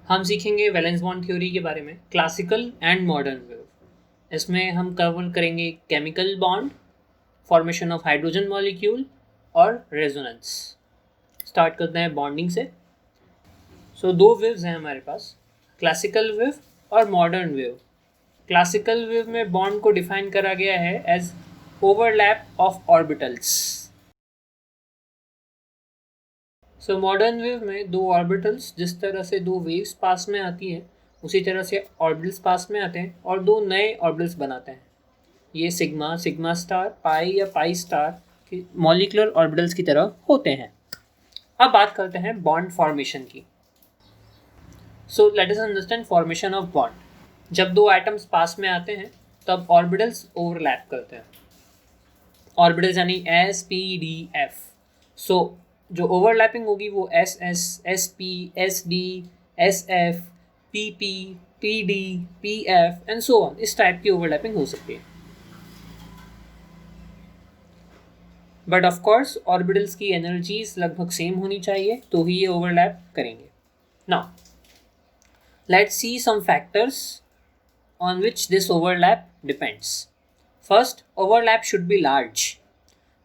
हम सीखेंगे valence bond theory के बारे में, क्लासिकल एंड मॉडर्न वेव। इसमें हम कवर करेंगे chemical bond, formation of hydrogen molecule और रेजोनेंस। स्टार्ट करते हैं बॉन्डिंग से। दो वेव्स हैं हमारे पास, क्लासिकल वेव और मॉडर्न वेव। क्लासिकल वेव में बॉन्ड को डिफाइन करा गया है as overlap of orbitals. Modern wave में दो ऑर्बिटल्स, जिस तरह से दो वेव्स पास में आती हैं उसी तरह से ऑर्बिटल्स पास में आते हैं और दो नए ऑर्बिटल्स बनाते हैं। ये सिग्मा, सिग्मा स्टार, पाई या पाई स्टार के मॉलिक्यूलर ऑर्बिटल्स की तरह होते हैं। अब बात करते हैं बॉन्ड फॉर्मेशन की। Let us understand formation of bond. जब दो एटम्स पास में आते हैं तब ऑर्बिटल्स ओवरलैप करते हैं। ऑर्बिटल्स यानी एस पी डी एफ। जो ओवरलैपिंग होगी वो S S, S P, S D, S F, P P, P D, P F and so on, इस टाइप की ओवरलैपिंग हो सकती है। बट ऑफ कोर्स ऑर्बिटल्स की एनर्जीज लगभग सेम होनी चाहिए तो ही ये ओवरलैप करेंगे। Now let's see some factors on which this overlap depends. First, overlap should be large.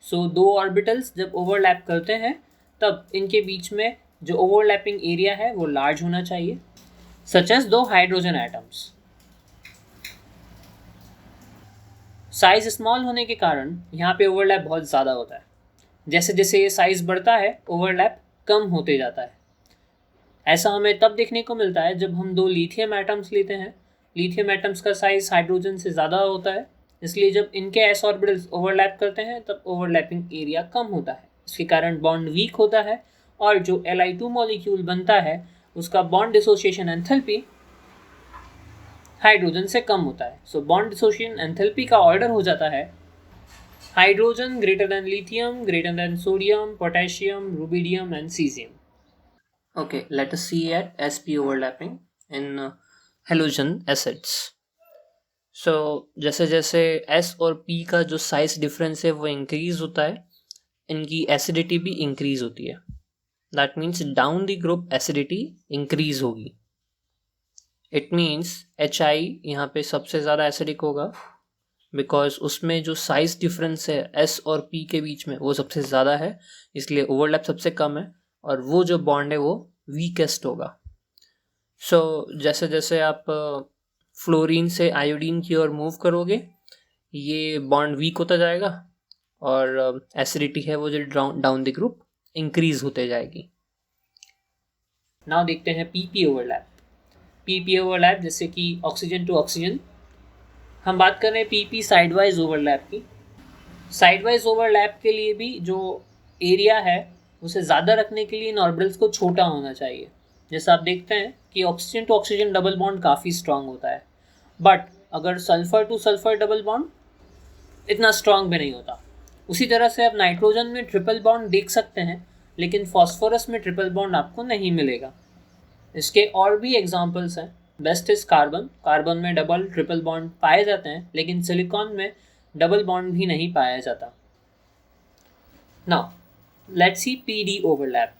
दो ऑर्बिटल्स जब ओवरलैप करते हैं तब इनके बीच में जो ओवरलैपिंग एरिया है वो लार्ज होना चाहिए, सच एज दो हाइड्रोजन एटम्स। साइज स्मॉल होने के कारण यहाँ पे ओवरलैप बहुत ज़्यादा होता है। जैसे जैसे ये साइज बढ़ता है ओवरलैप कम होते जाता है। ऐसा हमें तब देखने को मिलता है जब हम दो लिथियम एटम्स लेते हैं। लिथियम एटम्स का साइज हाइड्रोजन से ज़्यादा होता है, इसलिए जब इनके एस ऑर्बिटल्स ओवरलैप करते हैं तब ओवरलैपिंग एरिया कम होता है। इसके कारण बॉन्ड वीक होता है और जो Li2 मॉलिक्यूल बनता है उसका बॉन्ड डिसोसिएशन एंथैल्पी हाइड्रोजन से कम होता है। बॉन्ड डिसोसिएशन एंथैल्पी का ऑर्डर हो जाता है hydrogen greater than lithium, greater than sodium, potassium, rubidium and caesium. Okay, let us see at sp overlapping in halogen acids. जैसे जैसे S और P का जो साइज डिफरेंस है वो इंक्रीज होता है, इनकी एसिडिटी भी इंक्रीज होती है। That means down the group acidity increase होगी। इट मीन्स HI यहाँ पे सबसे ज़्यादा एसिडिक होगा बिकॉज उसमें जो साइज डिफरेंस है S और P के बीच में वो सबसे ज़्यादा है, इसलिए ओवरलैप सबसे कम है और वो जो बॉन्ड है वो वीकेस्ट होगा। जैसे जैसे आप फ्लोरीन से आयोडीन की ओर मूव करोगे ये बॉन्ड वीक होता जाएगा और एसिडिटी है वो जो डाउन द ग्रुप इंक्रीज होते जाएगी। नाउ देखते हैं पीपी ओवरलैप। पीपी ओवरलैप जैसे कि ऑक्सीजन टू ऑक्सीजन। हम बात कर रहे हैं पीपी साइडवाइज ओवरलैप की। साइडवाइज ओवरलैप के लिए भी जो एरिया है उसे ज़्यादा रखने के लिए इन ऑर्बिटल्स को छोटा होना चाहिए। जैसा आप देखते हैं कि oxygen to oxygen double bond काफ़ी स्ट्रांग होता है, बट अगर sulphur to sulphur double bond इतना स्ट्रांग भी नहीं होता। उसी तरह से आप नाइट्रोजन में ट्रिपल बॉन्ड देख सकते हैं, लेकिन फॉस्फोरस में ट्रिपल बॉन्ड आपको नहीं मिलेगा। इसके और भी एग्जाम्पल्स हैं। Best is carbon. कार्बन में डबल ट्रिपल बॉन्ड पाए जाते हैं, लेकिन सिलिकॉन में डबल बॉन्ड भी नहीं पाया जाता। Now let's C PD overlap.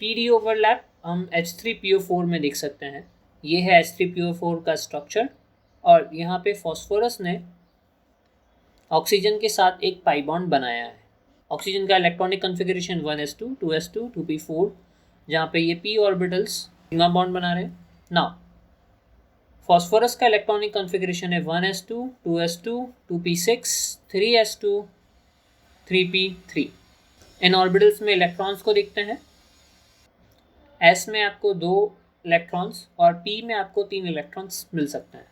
PD overlap हम H3PO4 में देख सकते हैं। ये है H3PO4 का स्ट्रक्चर और यहाँ पे फॉस्फोरस ने ऑक्सीजन के साथ एक पाई बॉन्ड बनाया है। ऑक्सीजन का electronic configuration 1s2, 2s2, 2p4, जहाँ पे ये p ऑर्बिटल्स सिग्मा बॉन्ड बना रहे हैं। नाउ फॉस्फोरस का इलेक्ट्रॉनिक कॉन्फ़िगरेशन है 1s2, 2s2, 2p6, 3s2, 3p3। इन ऑर्बिटल्स में इलेक्ट्रॉन्स को देखते हैं। S में आपको 2 इलेक्ट्रॉन्स और P में आपको 3 इलेक्ट्रॉन्स मिल सकते हैं,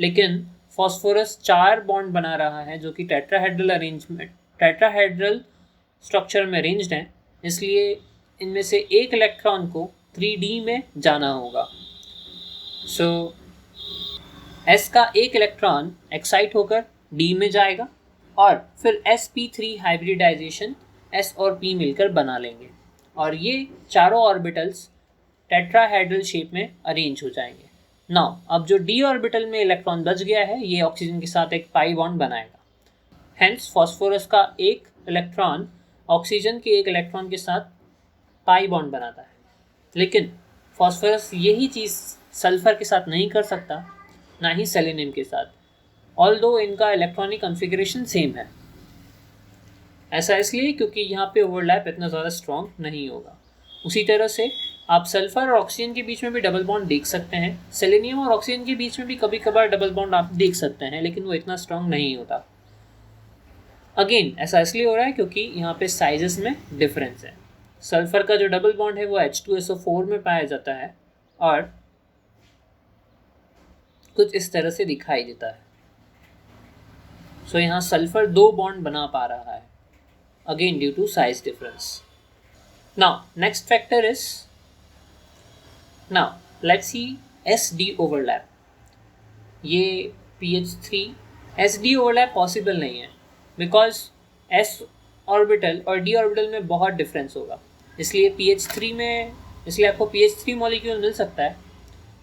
लेकिन फॉस्फोरस 4 बॉन्ड बना रहा है जो कि टेट्राहेड्रल स्ट्रक्चर में अरेंज्ड हैं, इसलिए इनमें से एक इलेक्ट्रॉन को 3D में जाना होगा। S का एक इलेक्ट्रॉन एक्साइट होकर D में जाएगा और फिर sp3 हाइब्रिडाइजेशन S और P मिलकर बना लेंगे और ये चारों ऑर्बिटल्स टेट्राहेड्रल शेप में अरेंज हो जाएंगे। नाउ अब जो D ऑर्बिटल में इलेक्ट्रॉन बच गया है ये ऑक्सीजन के साथ एक पाई बॉन्ड बनाएगा। हेंस फॉस्फोरस का एक इलेक्ट्रॉन ऑक्सीजन के एक इलेक्ट्रॉन के साथ पाई बॉन्ड बनाता है, लेकिन फॉस्फोरस यही चीज़ सल्फर के साथ नहीं कर सकता, ना ही सेलेनियम के साथ, ऑल्दो इनका इलेक्ट्रॉनिक कॉन्फ़िगरेशन सेम है। ऐसा इसलिए क्योंकि यहाँ पे ओवरलैप इतना ज़्यादा स्ट्रॉन्ग नहीं होगा। उसी तरह से आप सल्फर और ऑक्सीजन के बीच में भी डबल बॉन्ड देख सकते हैं, सेलेनियम और ऑक्सीजन के बीच में भी कभी कभार डबल बॉन्ड आप देख सकते हैं, लेकिन वो इतना स्ट्रॉन्ग नहीं होता। अगेन ऐसा इसलिए हो रहा है क्योंकि यहाँ पे साइजेस में डिफरेंस है। सल्फर का जो डबल बॉन्ड है वो H2SO4 में पाया जाता है और कुछ इस तरह से दिखाई देता है। सो यहाँ सल्फर 2 बॉन्ड बना पा रहा है, again due to size difference. Now next factor is, now let's see SD overlap. ये PH3 SD ओवरलैप पॉसिबल नहीं है बिकॉज S ऑर्बिटल और D ऑर्बिटल में बहुत डिफरेंस होगा, इसलिए PH3 में, इसलिए आपको PH3 मॉलिक्यूल मिल सकता है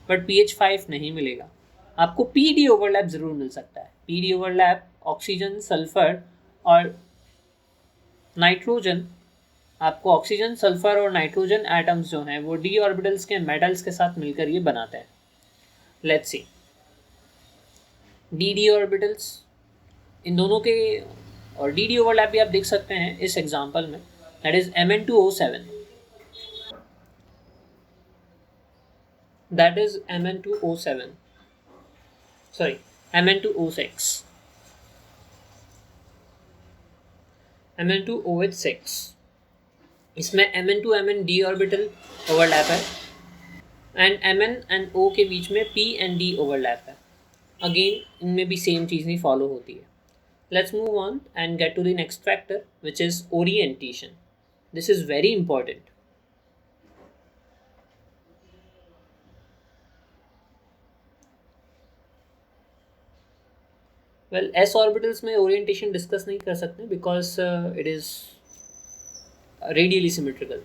बट PH5 नहीं मिलेगा। आपको PD ओवरलैप ज़रूर मिल सकता है। PD ओवरलैप ऑक्सीजन, सल्फर और नाइट्रोजन, आपको ऑक्सीजन, सल्फर और नाइट्रोजन एटम्स जो हैं वो D ऑर्बिटल्स के मेटल्स के साथ मिलकर ये बनाते हैं। लेट्स सी DD ऑर्बिटल्स, इन दोनों के और DD ओवरलैप भी आप देख सकते हैं इस एग्जांपल में, that is Mn2O7, that is Mn2O7, sorry Mn2O6, Mn2OH6, इसमें Mn2 Mn D orbital overlap है एंड Mn एंड O के बीच में P एंड D ओवरलैप है। अगेन इनमें भी सेम चीज़ ही फॉलो होती है। Let's move on and get to the next factor, which is orientation. This is very important. Well, S orbitals में orientation discuss नहीं कर सकते because it is radially symmetrical.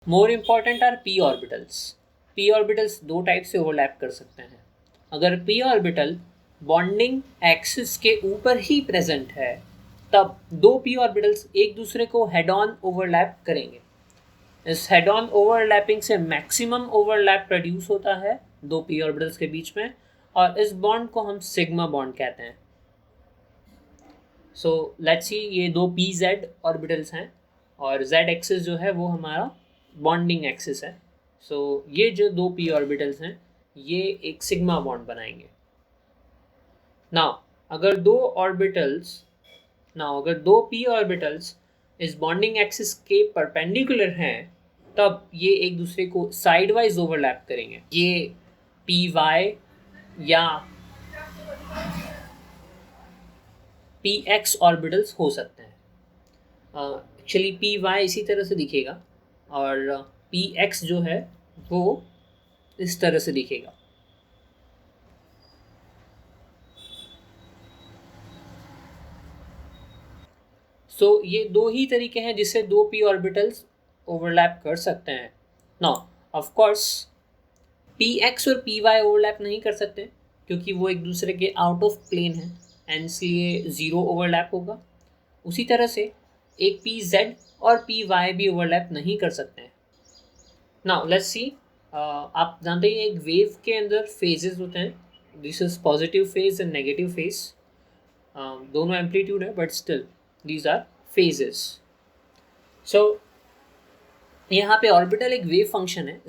More important are p orbitals. p orbitals दो type से overlap कर सकते हैं। अगर p ऑर्बिटल बॉन्डिंग एक्सिस के ऊपर ही प्रेजेंट है तब दो p ऑर्बिटल्स एक दूसरे को हेड ऑन ओवरलैप करेंगे। इस हेड ऑन ओवरलैपिंग से मैक्सिमम ओवरलैप प्रोड्यूस होता है दो p ऑर्बिटल्स के बीच में, और इस बॉन्ड को हम सिग्मा बॉन्ड कहते हैं। सो लेट्स सी, ये दो pz ऑर्बिटल्स हैं और z एक्सिस जो है वो हमारा बॉन्डिंग एक्सिस है। सो ये जो दो p ऑर्बिटल्स हैं ये एक सिग्मा बॉन्ड बनाएंगे। नाउ अगर दो p ऑर्बिटल्स इस बॉन्डिंग एक्सिस के परपेंडिकुलर हैं तब ये एक दूसरे को साइड वाइज ओवरलैप करेंगे। ये py या px ऑर्बिटल्स हो सकते हैं। एक्चुअली py इसी तरह से दिखेगा और px जो है वो इस तरह से दिखेगा। सो ये दो ही तरीके हैं जिससे दो p ऑर्बिटल्स ओवरलैप कर सकते हैं। नाउ ऑफ कोर्स px और py ओवरलैप नहीं कर सकते क्योंकि वो एक दूसरे के आउट ऑफ प्लेन है एंड इसलिए ज़ीरो ओवरलैप होगा। उसी तरह से एक pz और py भी ओवरलैप नहीं कर सकते हैं। नाउ लेट्स सी, आप जानते हैं एक वेव के अंदर फेजेस होते हैं, this is positive phase and negative phase. दोनों एम्पलीट्यूड है but still these are phases. So यहाँ पे ऑर्बिटल एक वेव फंक्शन है,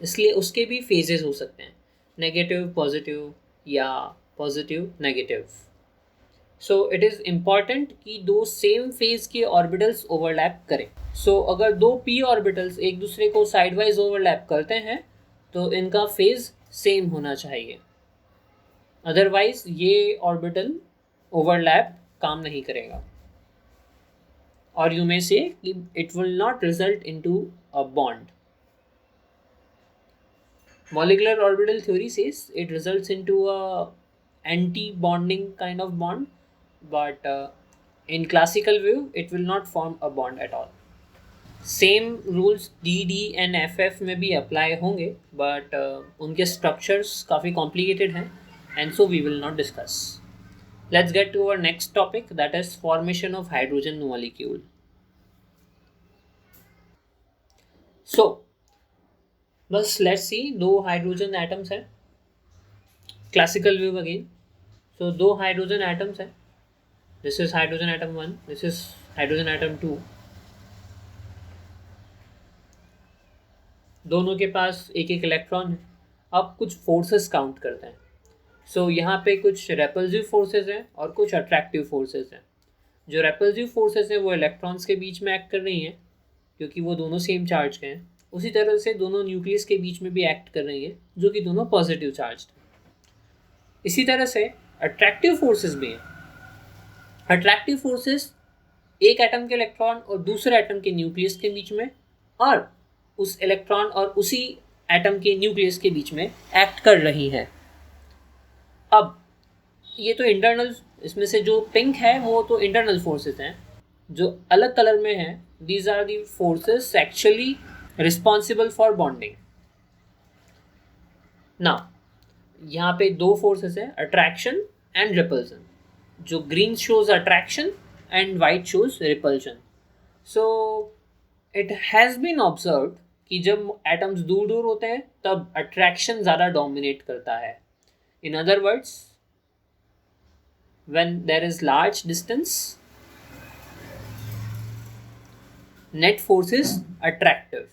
इसलिए उसके भी फेजेस हो सकते हैं, नेगेटिव पॉजिटिव या positive negative. So it is important कि दो सेम फेज के ऑर्बिटल्स ओवरलैप करें। सो अगर दो p ऑर्बिटल्स एक दूसरे को साइड वाइज ओवरलैप करते हैं तो इनका फेज सेम होना चाहिए, अदरवाइज ये ऑर्बिटल ओवरलैप काम नहीं करेगा और यू मे से it will not result into a bond. Molecular orbital theory says it results into a anti-bonding kind of bond, but in classical view it will not form a bond at all. Same rules DD and FF में भी apply होंगे, but उनके structures काफ़ी complicated हैं and so we will not discuss. Let's get to our next topic, that is formation of hydrogen molecule. So बस let's see, दो hydrogen atoms हैं, classical view again. सो दो हाइड्रोजन एटम्स हैं, this is hydrogen atom 1, this is hydrogen atom 2. दोनों के पास एक एक electron है. अब कुछ फोर्सेस काउंट करते हैं. सो यहाँ पे कुछ रेपल्सिव फोर्सेस हैं और कुछ अट्रैक्टिव फोर्सेस हैं. जो रेपल्सिव फोर्सेस हैं वो इलेक्ट्रॉन्स के बीच में एक्ट कर रही हैं क्योंकि वो दोनों सेम चार्ज के हैं. उसी तरह से दोनों न्यूक्लियस के बीच में भी एक्ट कर रही हैं जो कि दोनों पॉजिटिव चार्ज हैं. इसी तरह से अट्रैक्टिव फोर्सेस भी हैं. अट्रैक्टिव फोर्सेस एक एटम के इलेक्ट्रॉन और दूसरे एटम के न्यूक्लियस के बीच में और उस इलेक्ट्रॉन और उसी एटम के न्यूक्लियस के बीच में एक्ट कर रही हैं. अब ये तो इंटरनल, इसमें से जो पिंक है वो तो इंटरनल फोर्सेस हैं. जो अलग कलर में है, these are the forces actually responsible for bonding. ना यहाँ पे दो फोर्सेस हैं, अट्रैक्शन एंड रिपल्सन. जो green shows attraction and white shows repulsion. So it has been observe कि जब एटम्स दूर दूर होते हैं तब अट्रैक्शन ज़्यादा डोमिनेट करता है. In other words, when there is large distance, net force is attractive,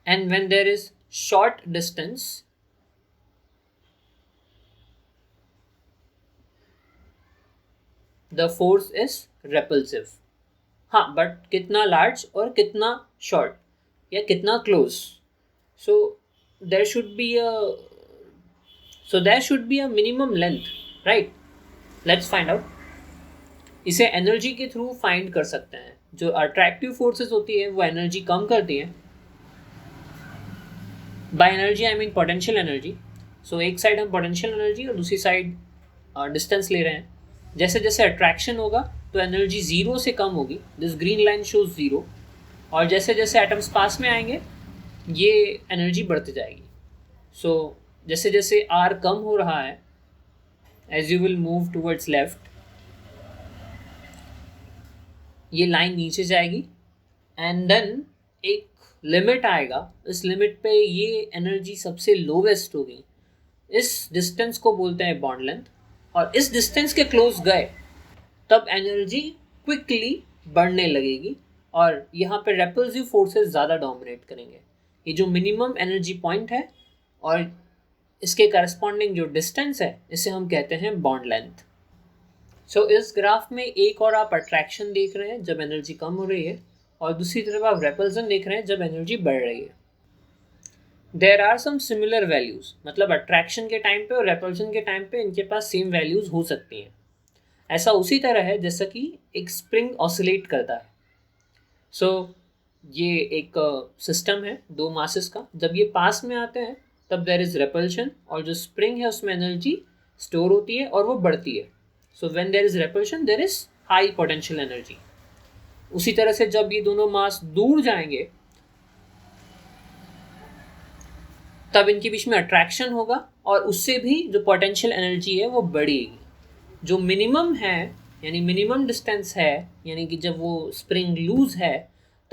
and when there is short distance, the force is repulsive. हाँ, बट कितना लार्ज और कितना शॉर्ट या कितना close. So there should be a there should be a minimum length, right? Let's find out. इसे energy के through find कर सकते हैं. जो अट्रैक्टिव फोर्सेस होती है वो एनर्जी कम करती हैं. By energy I mean potential energy. So एक साइड हम पोटेंशियल एनर्जी और दूसरी साइड डिस्टेंस ले रहे हैं. जैसे जैसे अट्रैक्शन होगा तो एनर्जी ज़ीरो से कम होगी, this green line shows zero. और जैसे जैसे एटम्स पास में आएंगे ये एनर्जी बढ़ती जाएगी. सो जैसे जैसे आर कम हो रहा है, as you will move towards left, ये लाइन नीचे जाएगी एंड देन एक लिमिट आएगा. इस लिमिट पे ये एनर्जी सबसे लोवेस्ट होगी. इस डिस्टेंस को बोलते हैं बॉन्ड लेंथ. और इस डिस्टेंस के क्लोज गए तब एनर्जी क्विकली बढ़ने लगेगी और यहाँ पे रेपल्सिव फोर्सेस ज़्यादा डोमिनेट करेंगे. ये जो मिनिमम एनर्जी पॉइंट है और इसके करस्पॉन्डिंग जो डिस्टेंस है इसे हम कहते हैं बॉन्ड लेंथ. सो इस ग्राफ में एक और आप अट्रैक्शन देख रहे हैं जब एनर्जी कम हो रही है और दूसरी तरफ आप रेपल्सन देख रहे हैं जब एनर्जी बढ़ रही है. There are some similar values, मतलब अट्रैक्शन के टाइम पे और रेपल्सन के टाइम पे इनके पास सेम वैल्यूज़ हो सकती हैं. ऐसा उसी तरह है जैसा कि एक स्प्रिंग ऑसिलेट करता है. सो ये एक सिस्टम है दो मासेस का. जब ये पास में आते हैं तब देयर इज रेपल्शन और जो स्प्रिंग है उसमें एनर्जी स्टोर होती है और वो बढ़ती है. So when there is repulsion there is high potential energy. उसी तरह से जब ये दोनों मास दूर जाएंगे तब इनके बीच में अट्रैक्शन होगा और उससे भी जो पोटेंशियल एनर्जी है वो बढ़ेगी. जो मिनिमम है यानी मिनिमम डिस्टेंस है, यानी कि जब वो स्प्रिंग लूज है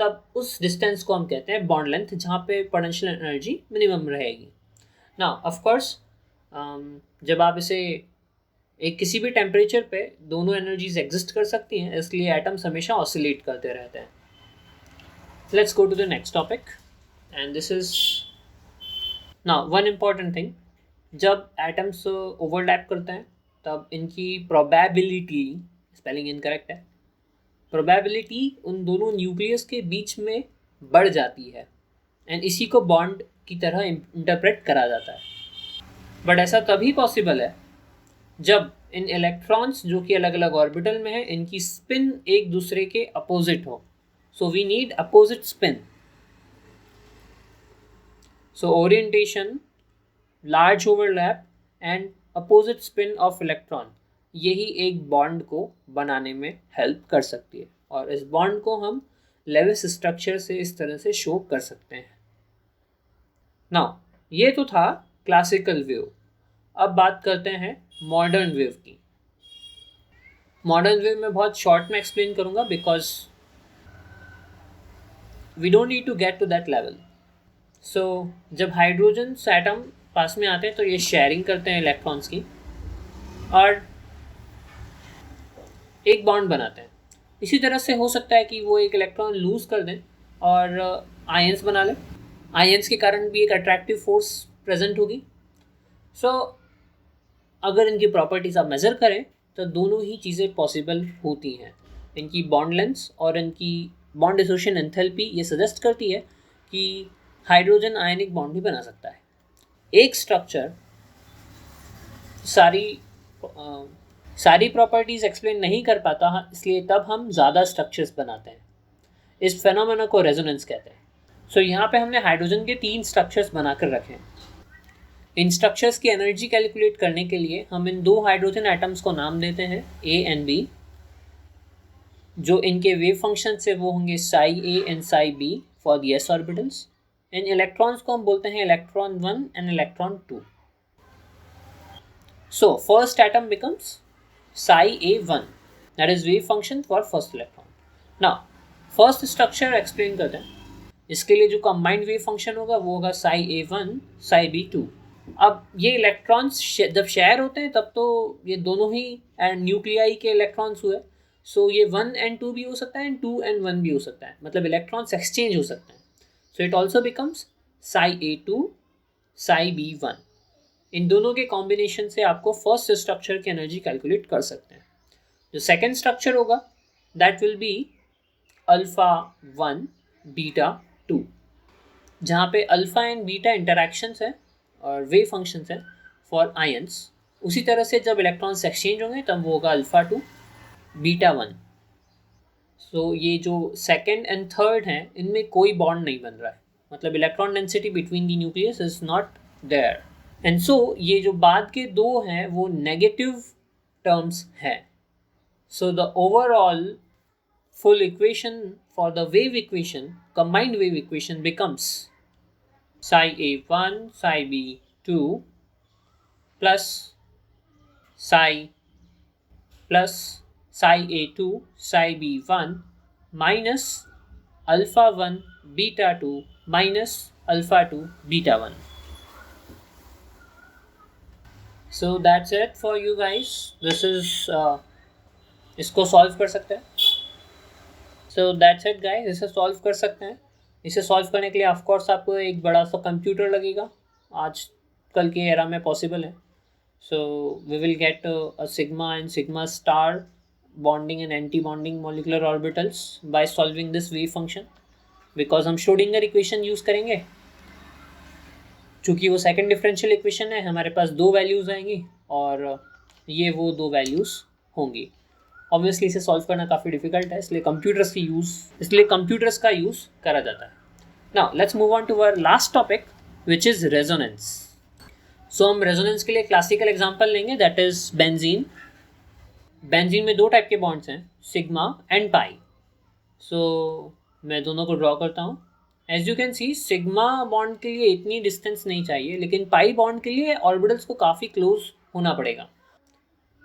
तब उस डिस्टेंस को हम कहते हैं बॉन्ड लेंथ, जहाँ पे पोटेंशियल एनर्जी मिनिमम रहेगी. ना ऑफ कोर्स जब आप इसे एक किसी भी टेम्परेचर पे दोनों एनर्जीज एग्जिस्ट कर सकती हैं, इसलिए एटम्स हमेशा ऑसिलेट करते रहते हैं. Let's go to the next topic and this is now one important thing. जब एटम्स ओवरलैप करते हैं तब इनकी प्रोबेबिलिटी, स्पेलिंग इनकरेक्ट है, प्रोबेबिलिटी उन दोनों न्यूक्लियस के बीच में बढ़ जाती है एंड इसी को बॉन्ड की तरह इंटरप्रेट करा जाता है. बट ऐसा तभी पॉसिबल है जब इन इलेक्ट्रॉन्स जो कि अलग अलग ऑर्बिटल में है इनकी स्पिन एक दूसरे के अपोजिट हो. So we need opposite spin. So orientation, large overlap and opposite spin of electron, यही एक बॉन्ड को बनाने में हेल्प कर सकती है और इस बॉन्ड को हम लेविस स्ट्रक्चर से इस तरह से शो कर सकते हैं. नाउ ये तो था क्लासिकल व्यू. अब बात करते हैं मॉडर्न वेव की। मॉडर्न वेव में बहुत शॉर्ट में एक्सप्लेन करूंगा because we don't need to get to that level. So जब हाइड्रोजन एटम पास में आते हैं तो ये शेयरिंग करते हैं इलेक्ट्रॉन्स की और एक बॉन्ड बनाते हैं। इसी तरह से हो सकता है कि वो एक इलेक्ट्रॉन लूज कर दें और आयंस बना लें। आयंस के कारण भी एक अट्रैक्टिव फोर्स प्रेजेंट होगी। सो अगर इनकी प्रॉपर्टीज आप मेज़र करें तो दोनों ही चीज़ें पॉसिबल होती हैं। इनकी बॉन्ड लेंथ और इनकी बॉन्ड एसोसिएशन एंथैल्पी ये सजेस्ट करती है कि हाइड्रोजन आयनिक बॉन्ड भी बना सकता है। एक स्ट्रक्चर सारी प्रॉपर्टीज एक्सप्लेन नहीं कर पाता, इसलिए तब हम ज़्यादा स्ट्रक्चर्स बनाते हैं। इस फेनोमेना को रेजोनेंस कहते हैं। सो यहाँ पे हमने हाइड्रोजन के 3 स्ट्रक्चर्स बनाकर रखे हैं। इन स्ट्रक्चर्स की एनर्जी कैलकुलेट करने के लिए हम इन 2 हाइड्रोजन एटम्स को नाम देते हैं ए एंड बी। जो इनके वेव फंक्शन से वो होंगे psi A and psi B for the S orbitals. इन इलेक्ट्रॉन्स को हम बोलते हैं electron 1 and electron 2। So first atom becomes psi a1, that is wave function for first electron. Now first structure explain करते हैं। इसके लिए जो combined wave function होगा वो होगा psi a1 psi b2। अब ये इलेक्ट्रॉन्स जब शेयर होते हैं तब तो ये दोनों ही न्यूक्लियाई के इलेक्ट्रॉन्स हुए। सो ये 1 and 2 भी हो सकता है एंड 2 and 1 भी हो सकता है, मतलब इलेक्ट्रॉन्स एक्सचेंज हो सकते हैं। So it also becomes psi a2 psi b1। इन दोनों के कॉम्बिनेशन से आपको फर्स्ट स्ट्रक्चर की एनर्जी कैलकुलेट कर सकते हैं। जो सेकेंड स्ट्रक्चर होगा that will be alpha 1 beta 2, जहाँ पे अल्फा एंड बीटा इंटरैक्शंस है और वेव फंक्शंस है फॉर आयंस। उसी तरह से जब इलेक्ट्रॉन्स एक्सचेंज होंगे तब वो होगा अल्फा 2 बीटा 1। सो ये जो सेकेंड एंड थर्ड हैं इनमें कोई बॉन्ड नहीं बन रहा है, मतलब electron density between the nucleus is not there. And so ये जो बाद के 2 हैं वो नेगेटिव टर्म्स हैं। So the overall full equation for the wave equation, combined wave equation becomes psi a1 psi b2 plus psi a2 psi b1 minus alpha 1 beta 2 minus alpha 2 beta 1. So that's it for you guys. This is इसको solve कर सकते हैं। So that's it guys, इसे solve कर सकते हैं। इसे solve करने के लिए ऑफ कोर्स आपको एक बड़ा सा कंप्यूटर लगेगा, आज कल के एरा में पॉसिबल है। So we will get a sigma and sigma star bonding and anti bonding molecular orbitals by solving this wave function, because हम श्रोडिंगर इक्वेशन यूज़ करेंगे। चूँकि वो सेकंड डिफरेंशियल इक्वेशन है, हमारे पास 2 वैल्यूज़ आएंगी और ये वो 2 वैल्यूज़ होंगी। ऑब्वियसली इसे सॉल्व करना काफ़ी डिफिकल्ट है, इसलिए कंप्यूटर्स का यूज़ करा जाता है। Now let's move on to our last topic which is resonance. So हम रेजोनेंस के लिए क्लासिकल एग्जांपल लेंगे, दैट इज़ बेंजीन। बेंजीन में 2 टाइप के बॉन्ड्स हैं, सिग्मा एंड पाई। सो मैं दोनों को ड्रॉ करता हूँ। As you can see sigma bond के लिए इतनी डिस्टेंस नहीं चाहिए, लेकिन पाई बॉन्ड के लिए ऑर्बिटल्स को काफ़ी क्लोज होना पड़ेगा।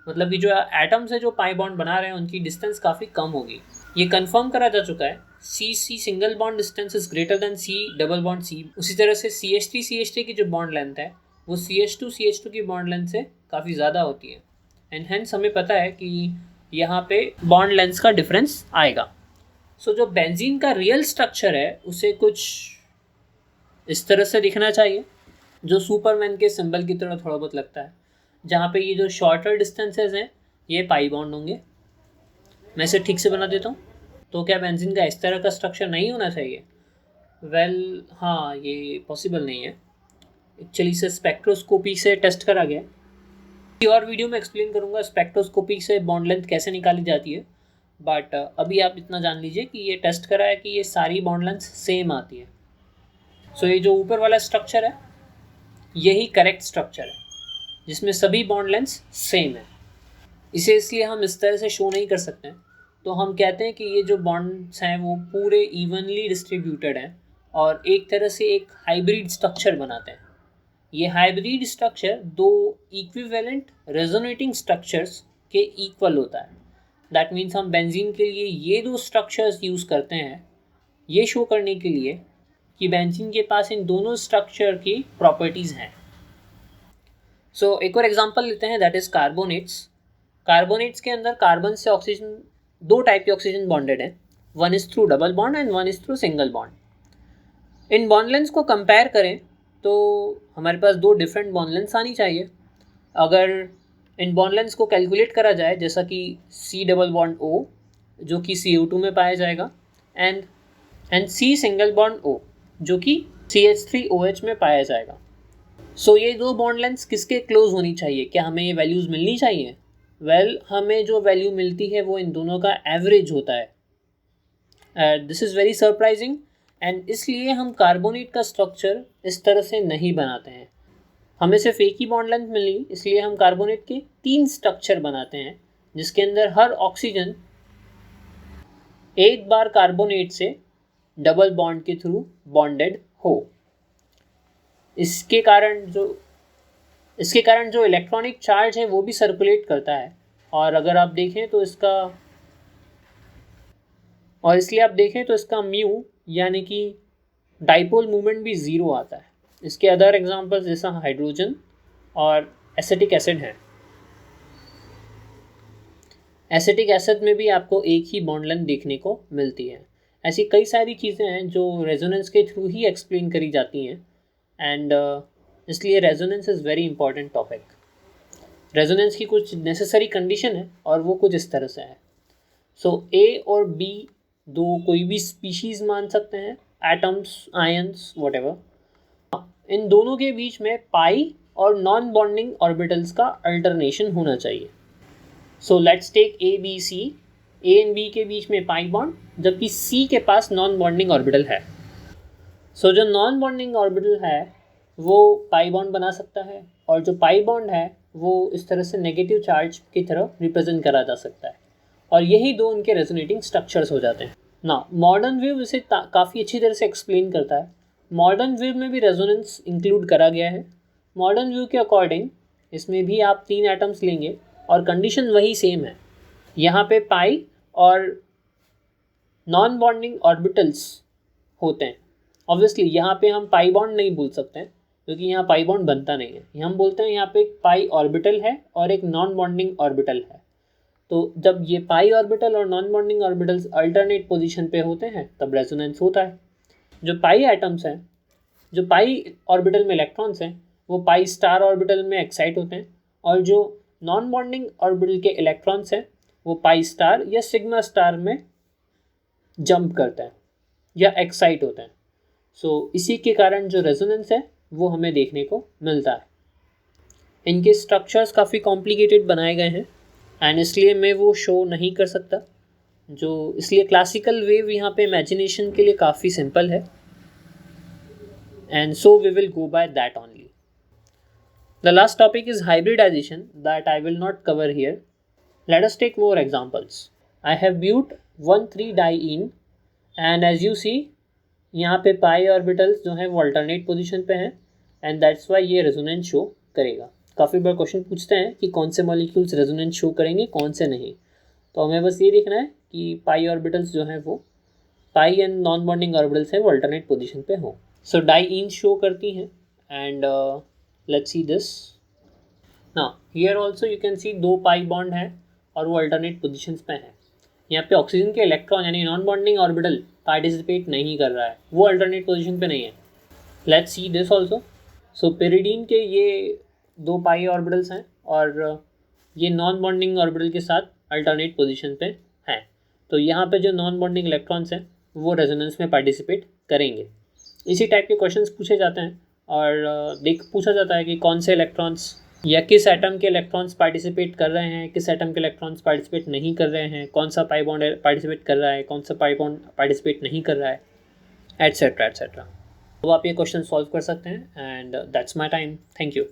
मतलब कि जो एटम्स है जो पाई बॉन्ड बना रहे हैं उनकी डिस्टेंस काफ़ी कम होगी। ये कंफर्म करा जा चुका है, C single bond distance is greater than C double bond C. उसी तरह से CH3 की जो बॉन्ड लेंथ है वो CH2 की बॉन्ड लेंथ से काफ़ी ज़्यादा होती है। एंड हेंस हमें पता है कि यहाँ पे बॉन्ड लेंथ का डिफरेंस आएगा। सो जो बेंजीन का रियल स्ट्रक्चर है उसे कुछ इस तरह से दिखना चाहिए, जो सुपरमैन के सिंबल की तरह थोड़ा बहुत लगता है, जहाँ पे ये जो शॉर्टर डिस्टेंसेस हैं ये पाई बॉन्ड होंगे। मैं इसे ठीक से बना देता हूँ। तो क्या बेंजीन का इस तरह का स्ट्रक्चर नहीं होना चाहिए? वेल हाँ, ये पॉसिबल नहीं है। एक्चुअली इसे स्पेक्ट्रोस्कोपी से टेस्ट करा गया है। और वीडियो में एक्सप्लेन करूँगा स्पेक्ट्रोस्कोपी से बॉन्ड लेंथ कैसे निकाली जाती है, बट अभी आप इतना जान लीजिए कि ये टेस्ट करा है कि ये सारी बॉन्ड लेंथ सेम आती है। सो ये जो ऊपर वाला स्ट्रक्चर है यही करेक्ट स्ट्रक्चर है जिसमें सभी बॉन्ड लेंथ सेम है। इसे इसलिए हम इस तरह से शो नहीं कर सकते हैं, तो हम कहते हैं कि ये जो बॉन्ड्स हैं वो पूरे इवनली डिस्ट्रीब्यूटेड हैं और एक तरह से एक हाइब्रिड स्ट्रक्चर बनाते हैं। ये हाइब्रिड स्ट्रक्चर दो इक्विवेलेंट रेजोनेटिंग स्ट्रक्चर्स के इक्वल होता है। दैट मीन्स हम बेंजीन के लिए ये दो स्ट्रक्चर्स यूज़ करते हैं ये शो करने के लिए कि बेंजीन के पास इन दोनों स्ट्रक्चर की प्रॉपर्टीज़ हैं। सो एक और एग्जांपल लेते हैं, दैट इज़ कार्बोनेट्स। कार्बोनेट्स के अंदर कार्बन से ऑक्सीजन, दो टाइप के ऑक्सीजन बॉन्डेड हैं, one is through double bond and one is through single bond. In bond lengths को कंपेयर करें तो हमारे पास दो डिफरेंट बॉन्ड लेंथ्स आनी चाहिए। अगर इन बॉन्ड लेंथ्स को कैलकुलेट करा जाए, जैसा कि C डबल बॉन्ड O जो कि CO2 में पाया जाएगा and C single bond O जो कि CH3OH में पाया जाएगा। सो ये दो बॉन्ड लेंथ्स किसके क्लोज होनी चाहिए? क्या हमें ये वैल्यूज़ मिलनी चाहिए? वेल, हमें जो वैल्यू मिलती है वो इन दोनों का एवरेज होता है। This is very surprising and इसलिए हम कार्बोनेट का स्ट्रक्चर इस तरह से नहीं बनाते हैं। हमें सिर्फ एक ही बॉन्ड लेंथ मिली, इसलिए हम कार्बोनेट के 3 स्ट्रक्चर बनाते हैं जिसके अंदर हर ऑक्सीजन एक बार कार्बोनेट से डबल बॉन्ड के थ्रू बॉन्डेड हो। इसके कारण जो इलेक्ट्रॉनिक चार्ज है वो भी सर्कुलेट करता है, और अगर आप देखें तो इसका म्यू यानी कि डाइपोल मूवमेंट भी ज़ीरो आता है। इसके अदर एग्जांपल्स जैसा हाइड्रोजन और एसिटिक एसिड हैं। एसिटिक एसिड में भी आपको एक ही बॉन्ड लेंथ देखने को मिलती है। ऐसी कई सारी चीज़ें हैं जो रेजोनेंस के थ्रू ही एक्सप्लेन करी जाती हैं एंड इसलिए resonance is very important topic. Resonance की कुछ नेसेसरी कंडीशन है और वो कुछ इस तरह से है। सो A और B दो कोई भी स्पीशीज़ मान सकते हैं, एटम्स, आयंस, व्हाटएवर। इन दोनों के बीच में पाई और नॉन बॉन्डिंग ऑर्बिटल्स का अल्टरनेशन होना चाहिए। So let's take ABC। A and B के बीच में पाई बॉन्ड, जबकि C के पास नॉन बॉन्डिंग ऑर्बिटल है। सो जो नॉन बॉन्डिंग ऑर्बिटल है वो पाई बॉन्ड बना सकता है, और जो पाई बॉन्ड है वो इस तरह से नेगेटिव चार्ज की तरह रिप्रेजेंट करा जा सकता है, और यही दो उनके रेजोनेटिंग स्ट्रक्चर्स हो जाते हैं। ना मॉडर्न वेव इसे काफ़ी अच्छी तरह से एक्सप्लेन करता है। मॉडर्न वेव में भी रेजोनेंस इंक्लूड करा गया है। मॉडर्न वेव के अकॉर्डिंग इसमें भी आप 3 एटम्स लेंगे और कंडीशन वही सेम है। यहाँ पे पाई और नॉन बॉन्डिंग ऑर्बिटल्स होते हैं। ऑब्वियसली यहाँ पे हम पाई बॉन्ड नहीं बोल सकते हैं क्योंकि यहाँ पाई बॉन्ड बनता नहीं है। हम बोलते हैं यहाँ पे एक पाई ऑर्बिटल है और एक नॉन बॉन्डिंग ऑर्बिटल है। तो जब ये पाई ऑर्बिटल और non bonding orbitals alternate position पे होते हैं तब रेजोनेंस होता है। जो पाई एटम्स हैं, जो पाई ऑर्बिटल में इलेक्ट्रॉन्स हैं, वो पाई स्टार ऑर्बिटल में एक्साइट होते हैं, और जो नॉन बॉन्डिंग ऑर्बिटल के इलेक्ट्रॉन्स हैं वो पाई स्टार या सिग्मा स्टार में जंप करते हैं या एक्साइट होते हैं। सो इसी के कारण जो रेजोनेंस है वो हमें देखने को मिलता है। इनके स्ट्रक्चर्स काफ़ी कॉम्प्लिकेटेड बनाए गए हैं एंड इसलिए मैं वो शो नहीं कर सकता, इसलिए क्लासिकल वेव यहाँ पे इमेजिनेशन के लिए काफ़ी सिंपल है, and so we will go by that only. The last topic is hybridization that I will not cover here. Let us take more examples. I have built 1,3-diene and as you see यहाँ पे पाई orbitals जो हैं वो alternate position पे हैं and that's why ये resonance show करेगा। काफ़ी बार क्वेश्चन पूछते हैं कि कौन से मॉलिक्यूल्स रेजोनेंस शो करेंगे, कौन से नहीं। तो हमें बस ये देखना है कि पाई ऑर्बिटल्स जो हैं वो पाई एंड नॉन बॉन्डिंग ऑर्बिटल्स हैं वो अल्टरनेट पोजीशन पे हो। सो डाईन शो करती हैं and let's see this. Now here also you can C 2 pi bond हैं और वो अल्टरनेट पोजीशंस पे हैं। यहाँ पे ऑक्सीजन के इलेक्ट्रॉन यानी नॉन बॉन्डिंग ऑर्बिटल पार्टिसिपेट नहीं कर रहा है, वो अल्टरनेट पोजीशन पे नहीं है। Let's see this also. So pyridine के ये 2 पाई ऑर्बिटल्स हैं और ये नॉन बॉन्डिंग ऑर्बिटल के साथ अल्टरनेट पोजीशन पे हैं। तो यहाँ पे जो नॉन बॉन्डिंग इलेक्ट्रॉन्स हैं वो रेजोनेंस में पार्टिसिपेट करेंगे। इसी टाइप के क्वेश्चंस पूछे जाते हैं और पूछा जाता है कि कौन से इलेक्ट्रॉन्स या किस एटम के इलेक्ट्रॉन्स पार्टिसिपेट कर रहे हैं, किस एटम के इलेक्ट्रॉन्स पार्टिसिपेट नहीं कर रहे हैं, कौन सा पाई बॉन्ड पार्टिसिपेट कर रहा है, कौन सा पाई बॉन्ड पार्टिसिपेट नहीं कर रहा है, एट्सेट्रा एट्सेट्रा। तो आप ये क्वेश्चन सॉल्व कर सकते हैं and that's my time. Thank you.